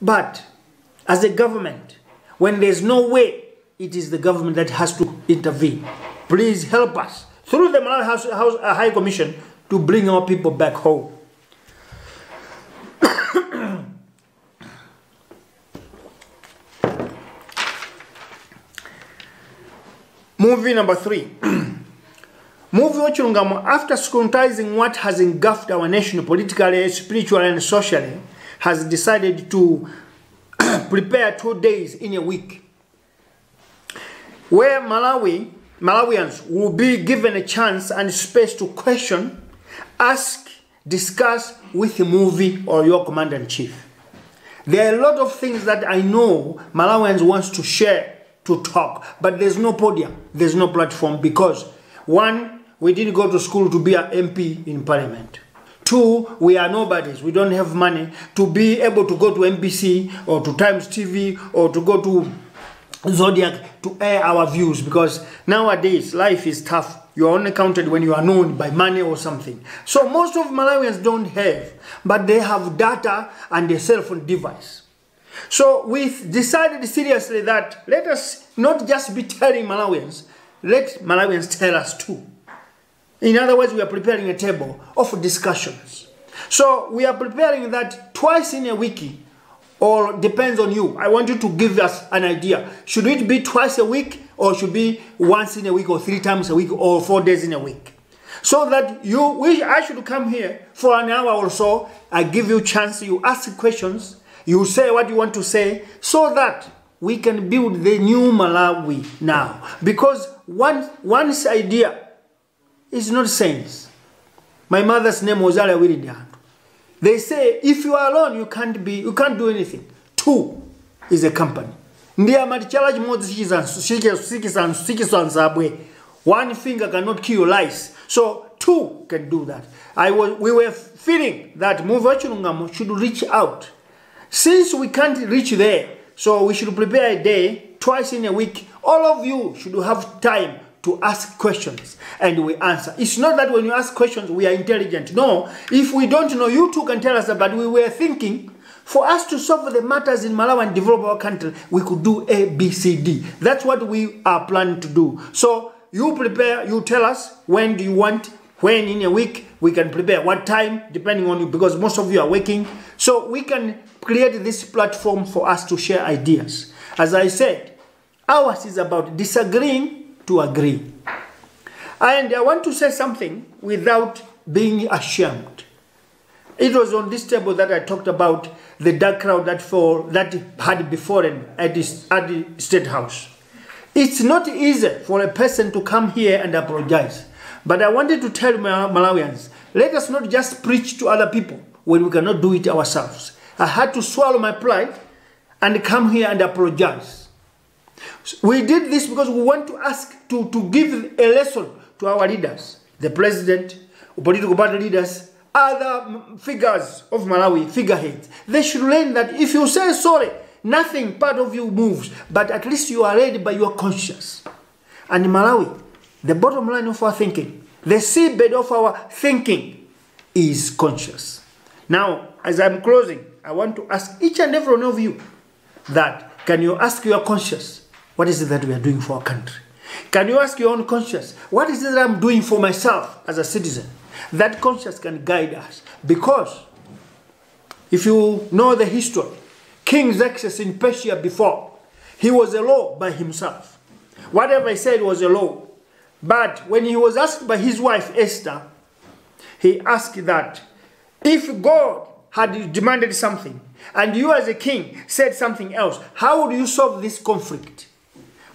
But as a government, when there's no way, it is the government that has to intervene. Please help us through the Malawi High Commission to bring our people back home. Movie number 3. Muvi English, after scrutinizing what has engulfed our nation politically, spiritually, and socially, has decided to prepare 2 days in a week where Malawians will be given a chance and space to question, ask, discuss with the movie or your commander-in-chief. There are a lot of things that I know Malawians want to share, to talk, but there's no podium, there's no platform, because 1, we didn't go to school to be an MP in parliament. 2, we are nobodies. We don't have money to be able to go to MBC or to Times TV or to go to Zodiac to air our views, because nowadays life is tough. You are only counted when you are known by money or something. So most of Malawians don't have, but they have data and a cell phone device. So we decided seriously that let us not just be telling Malawians, let Malawians tell us too. In other words, we are preparing a table of discussions. So we are preparing that twice in a week, or depends on you. I want you to give us an idea. Should it be twice a week, or should it be once in a week, or 3 times a week, or 4 days in a week? So that I should come here for an hour or so. I give you a chance, you ask questions, you say what you want to say, so that we can build the new Malawi now. Because one's idea is not sense. My mother's name was Ala Wiridian. They say if you are alone, you can't do anything. 2 is a company. One finger cannot kill lice. So 2 can do that. We were feeling that Muvi English should reach out. Since we can't reach there, so we should prepare a day, twice in a week. All of you should have time to ask questions and we answer. It's not that when you ask questions we are intelligent. No, if we don't know, you too can tell us. But we were thinking, for us to solve the matters in Malawi and develop our country, we could do A, B, C, D. That's what we are planning to do. So you prepare, you tell us when do you want, when in a week, we can prepare what time, depending on you, because most of you are working. So we can create this platform for us to share ideas. As I said, ours is about disagreeing to agree. And I want to say something without being ashamed. It was on this table that I talked about the dark cloud that had befallen at the State House. It's not easy for a person to come here and apologize. But I wanted to tell Malawians, let us not just preach to other people when we cannot do it ourselves. I had to swallow my pride and come here and apologize. We did this because we want to ask to give a lesson to our leaders, the president, political party leaders, other figures of Malawi, figureheads. They should learn that if you say sorry, nothing part of you moves, but at least you are led by your conscience. And in Malawi, the bottom line of our thinking, the seabed of our thinking is conscious. Now, as I'm closing, I want to ask each and every one of you that, can you ask your conscience, what is it that we are doing for our country? Can you ask your own conscience, what is it that I'm doing for myself as a citizen? That conscience can guide us. Because if you know the history, King Xerxes in Persia before, he was a law by himself. Whatever he said was a law. But when he was asked by his wife Esther, he asked that if God had demanded something and you as a king said something else, how would you solve this conflict?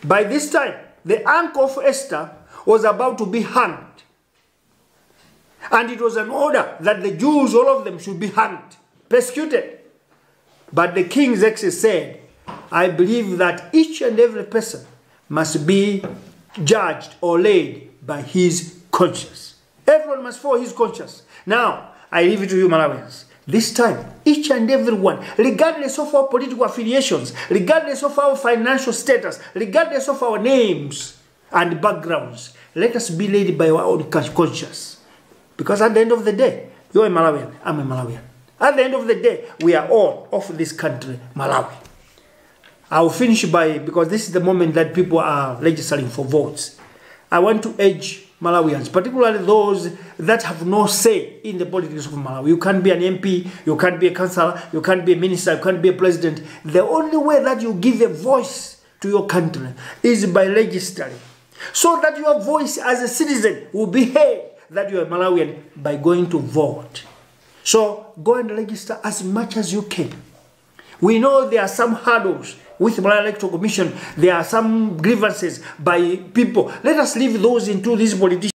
By this time, the uncle of Esther was about to be hanged. And it was an order that the Jews, all of them, should be hanged, persecuted. But the king Xerxes said, I believe that each and every person must be judged or led by his conscience. Everyone must follow his conscience. Now, I leave it to you, Malawians. This time, each and every one, regardless of our political affiliations, regardless of our financial status, regardless of our names and backgrounds, let us be led by our own conscience. Because at the end of the day, you're a Malawian, I'm a Malawian. At the end of the day, we are all of this country, Malawi. I'll finish because this is the moment that people are registering for votes. I want to urge Malawians, particularly those that have no say in the politics of Malawi. You can't be an MP, you can't be a councillor, you can't be a minister, you can't be a president. The only way that you give a voice to your country is by registering, so that your voice as a citizen will be heard, that you are Malawian, by going to vote. So go and register as much as you can. We know there are some hurdles with the Malawi Electoral Commission. There are some grievances by people. Let us leave those into these politicians.